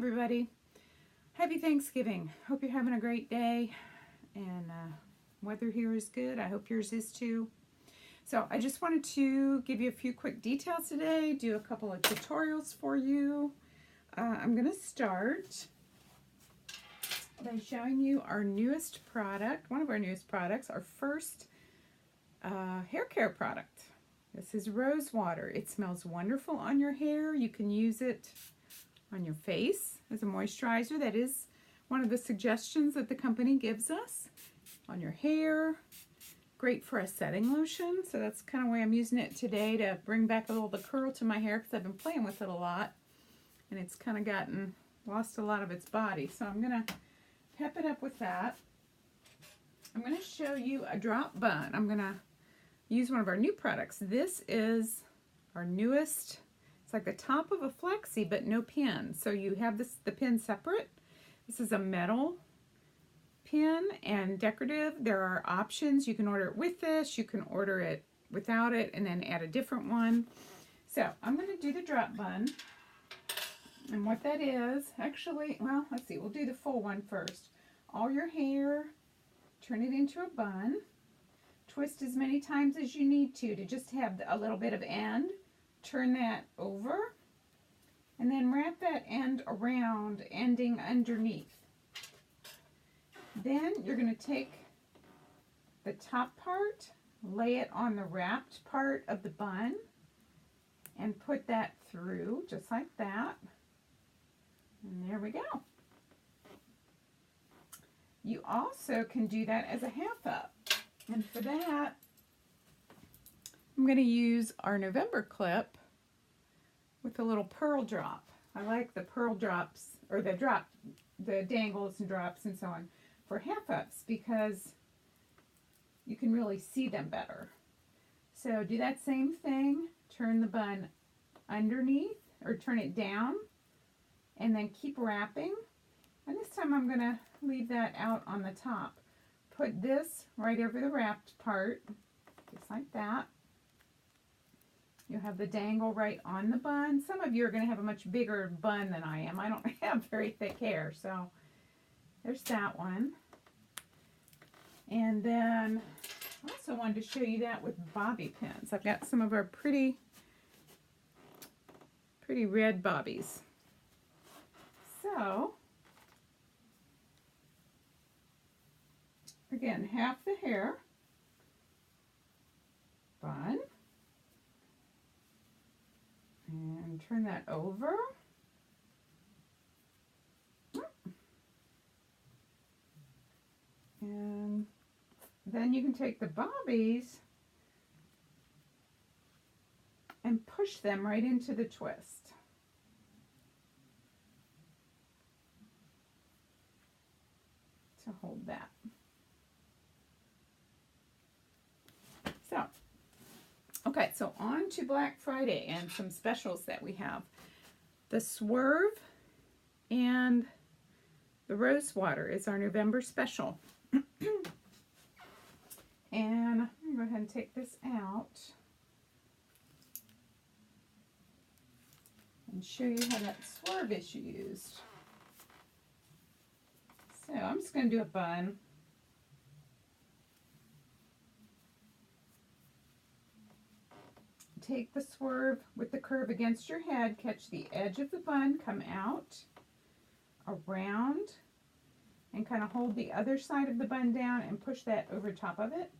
everybody. Happy Thanksgiving. Hope you're having a great day, and weather here is good. I hope yours is too. So I just wanted to give you a few quick details today, do a couple of tutorials for you. I'm going to start by showing you our newest product, one of our newest products, our first hair care product. This is rose water. It smells wonderful on your hair. You can use it on your face as a moisturizer. That is one of the suggestions that the company gives us. On your hair, great for a setting lotion. So that's kind of why I'm using it today, to bring back a little of the curl to my hair, because I've been playing with it a lot and it's kind of lost a lot of its body. So I'm going to pep it up with that. I'm going to show you a drop bun. I'm going to use one of our new products. This is our newest. It's like the top of a flexi, but no pin. So you have the pin separate. This is a metal pin and decorative. There are options. You can order it with this. You can order it without it and then add a different one. So I'm going to do the drop bun. And what that is, actually, well, let's see. We'll do the full one first. All your hair, turn it into a bun. Twist as many times as you need to just have a little bit of end. Turn that over and then wrap that end around, ending underneath. Then you're going to take the top part, lay it on the wrapped part of the bun, and put that through just like that. And there we go. You also can do that as a half up. And for that, I'm going to use our November clip with a little pearl drop. I like the pearl drops, or the dangles and drops and so on, for half ups because you can really see them better. So do that same thing, turn the bun underneath, or turn it down, and then keep wrapping. And this time I'm going to leave that out on the top. Put this right over the wrapped part, just like that. You'll have the dangle right on the bun. Some of you are going to have a much bigger bun than I am. I don't have very thick hair, so there's that one. And then I also wanted to show you that with bobby pins. I've got some of our pretty red bobbies. So, again, half the hair, bun, and turn that over. And then you can take the bobbies and push them right into the twist. To hold that. So, okay, so on to Black Friday and some specials that we have. The Swerve and the Rose Water is our November special. And I'm going to go ahead and take this out and show you how that Swerve is used. So I'm just going to do a bun. Take the Swerve with the curve against your head, catch the edge of the bun, come out, around, and kind of hold the other side of the bun down and push that over top of it.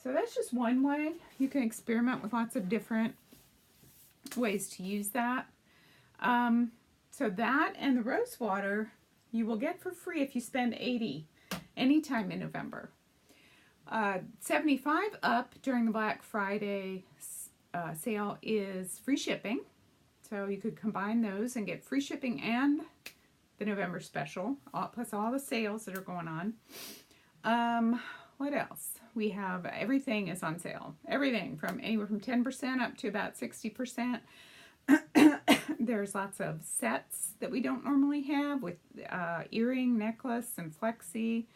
So that's just one way. You can experiment with lots of different ways to use that. So that and the rose water you will get for free if you spend $80 anytime in November. 75 up during the Black Friday sale is free shipping. So you could combine those and get free shipping and the November special, plus all the sales that are going on. What else? We have everything is on sale. Everything from anywhere from 10% up to about 60%. There's lots of sets that we don't normally have with earring, necklace, and flexi.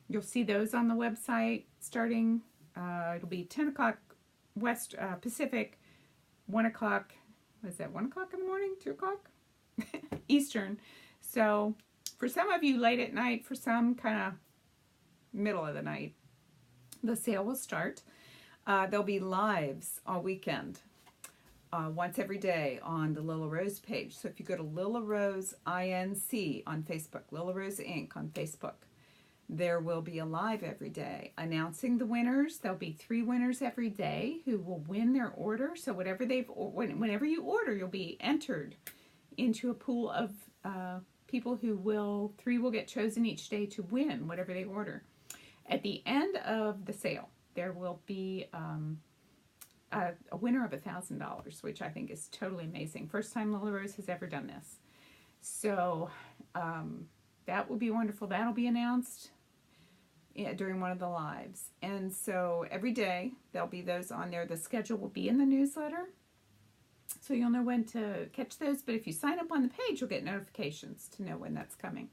You'll see those on the website starting, it'll be 10 o'clock West Pacific, 1 o'clock, what is that, 1 o'clock in the morning, 2 o'clock? Eastern. So for some of you, late at night, for some, kind of middle of the night, the sale will start. There'll be lives all weekend, once every day on the Lila Rose page. So if you go to Lila Rose Inc. on Facebook, Lila Rose Inc. on Facebook, there will be a live every day announcing the winners. There'll be 3 winners every day who will win their order. So whatever whenever you order, you'll be entered into a pool of people who 3 will get chosen each day to win whatever they order. At the end of the sale, there will be a winner of $1,000, which I think is totally amazing. First time Lila Rose has ever done this. So that will be wonderful. That'll be announced during one of the lives. And so every day there'll be those on there. The schedule will be in the newsletter, so you'll know when to catch those. But if you sign up on the page, you'll get notifications to know when that's coming.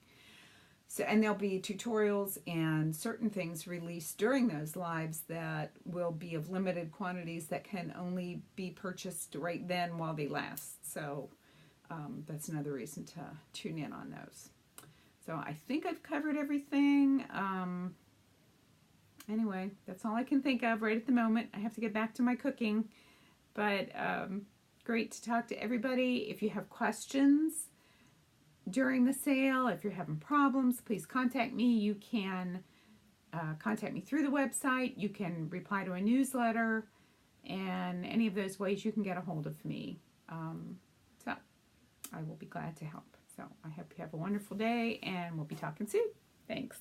So, and there'll be tutorials and certain things released during those lives that will be of limited quantities that can only be purchased right then while they last. So that's another reason to tune in on those. So I think I've covered everything. Anyway, that's all I can think of right at the moment. I have to get back to my cooking. But great to talk to everybody. If you have questions during the sale, if you're having problems, please contact me. You can contact me through the website. You can reply to a newsletter. And any of those ways you can get a hold of me. So I will be glad to help. So I hope you have a wonderful day, and we'll be talking soon. Thanks.